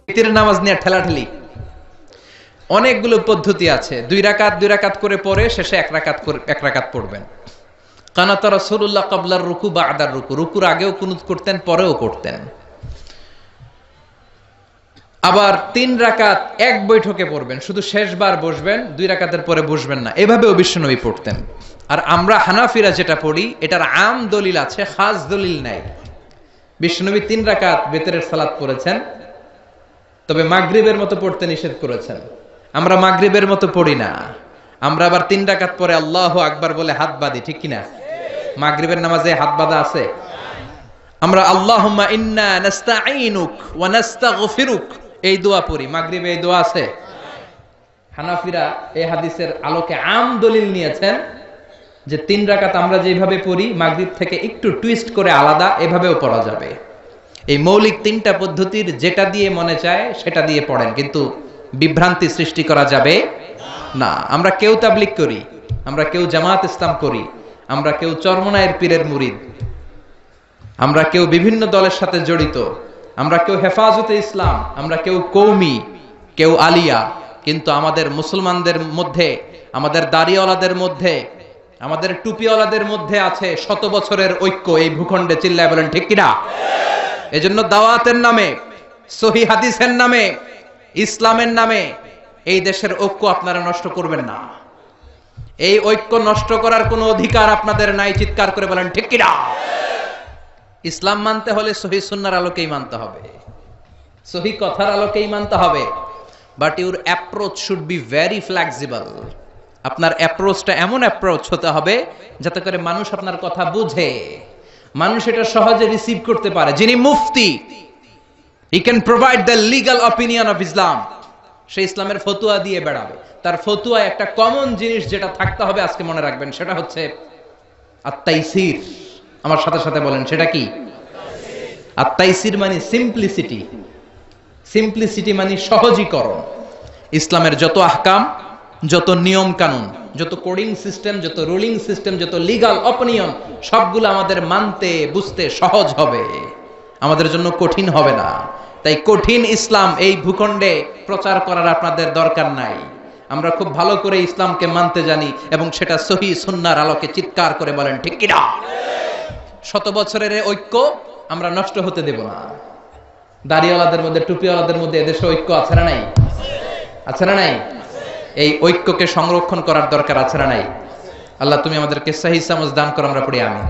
ভিতরের নামাজ নিয়ে ঠেলাঠেলি অনেকগুলো পদ্ধতি আছে। দুই রাকাত করে পড়ে শেষে এক রাকাত পড়বেন। কানাতা রাসূলুল্লাহ ক্বাবলার রুকু বা'দার রুকু, রুকুর আগেও কুনুত করতেন, পরেও করতেন। আবার 3 রাকাত এক বৈঠকে পড়বেন, শুধু শেষবার বসবেন, 2 রাকাতের পরে বসবেন না, এভাবেও বিশ্বনবী পড়তেন। আর আমরা হানাফিরা যেটা পড়ি এটার আম দলিল আছে, খাস দলিল নাই। বিশ্বনবী 3 রাকাত বেতরের সালাত পড়েছেন, তবে মাগরিবের মতো পড়তে নিষেধ করেছেন। আমরা মাগরিবের মতো পড়ি না, আমরা আবার 3 রাকাত পরে আল্লাহু আকবার বলে হাত বাঁধি, ঠিক কিনা? মাগরিবের নামাজে হাত বাঁধা আছে? আমরা আল্লাহুম্মা ইন্না নাস্তাঈনুক ওয়া নাস্তাগফিরুক এই দোয়া পড়ি, মাগরিবে এই দোয়া আছে? হানাফিরা এই হাদিসের আলোকে আম দলিল নিয়েছেন যে 3 রাকাত আমরা যেভাবে পড়ি মাগরিব থেকে একটু টুইস্ট করে আলাদা, এভাবেও পড়া যাবে। এই মৌলিক 3টা পদ্ধতির যেটা দিয়ে মনে চায় সেটা দিয়ে পড়েন, কিন্তু বিভ্রান্তি সৃষ্টি করা যাবে না। আমরা কেউ তাবলীগ করি, আমরা কেউ জামাত ইসলাম করি, আমরা কেউ চরমনায়ের পীরের মুরিদ, আমরা কেউ বিভিন্ন দলের সাথে জড়িত, আমরা কেউ হেফাজতে ইসলাম, আমরা কেউ কৌমি, কেউ আলিয়া, কিন্তু আমাদের মুসলমানদের মধ্যে, আমাদের দাড়িওয়ালাদের মধ্যে, আমাদের টুপিওয়ালাদের মধ্যে আছে 100 বছরের ঐক্য এই ভূখণ্ডে। চিল্লায় বলেন ঠিক কিনা? এজন্য দাওয়াতের নামে, সহিহ হাদিসের নামে, ইসলামের নামে এই দেশের ঐক্য আপনারা নষ্ট করবেন না। এই ঐক্য নষ্ট করার কোনো অধিকার আপনাদের নাই। চিৎকার করে বলেন ঠিক কিনা? ইসলাম মানতে হলে সহিহ সুন্নাহর আলোকেই মানতে হবে, সহিহ কথার আলোকেই মানতে হবে। But your approach should be very flexible. আপনার অ্যাপ্রোচটা এমন অ্যাপ্রোচ হতে হবে যাতে করে মানুষ আপনার কথা বুঝে, মানুষ এটা সহজে রিসিভ করতে পারে। যিনি মুফতি, he can provide the legal opinion of Islam, সে ইসলামের ফতোয়া দিয়ে বেড়াবে। তার ফতোয়া একটা কমন জিনিস যেটা থাকতে হবে, আজকে মনে রাখবেন, সেটা হচ্ছে আত-তাইসির। আমার সাথে সাথে বলেন, সেটা কি? আত-তাইসির মানে সিম্পলিসিটি। সিম্পলিসিটি মানে সহজীকরণ। ইসলামের যত আহকাম, যত নিয়ম কানুন, যত কোডিং সিস্টেম, যত রুলিং সিস্টেম, যত লিগাল অপিনিয়ন, সবগুলো আমাদের মানতে বুঝতে সহজ হবে, আমাদের জন্য কঠিন হবে না। তাই কঠিন ইসলাম এই ভূখণ্ডে প্রচার করার আপনাদের দরকার নাই। আমরা খুব ভালো করে ইসলামকে মানতে জানি এবং সেটা সহিহ সুন্নাহর আলোকে। চিৎকার করে বলেন ঠিক কিনা? 100 বছরের ঐক্য আমরা নষ্ট হতে দেব না। দাড়িওয়ালাদের মধ্যে, টুপিওয়ালাদের মধ্যে এদেশে ঐক্য আছে না নাই? আছে না নাই? এই ঐক্যকে সংরক্ষণ করার দরকার আছে না নাই? আল্লাহ তুমি আমাদেরকে সহিহ সমঝ দান করো। আমরা পড়ি আমিন।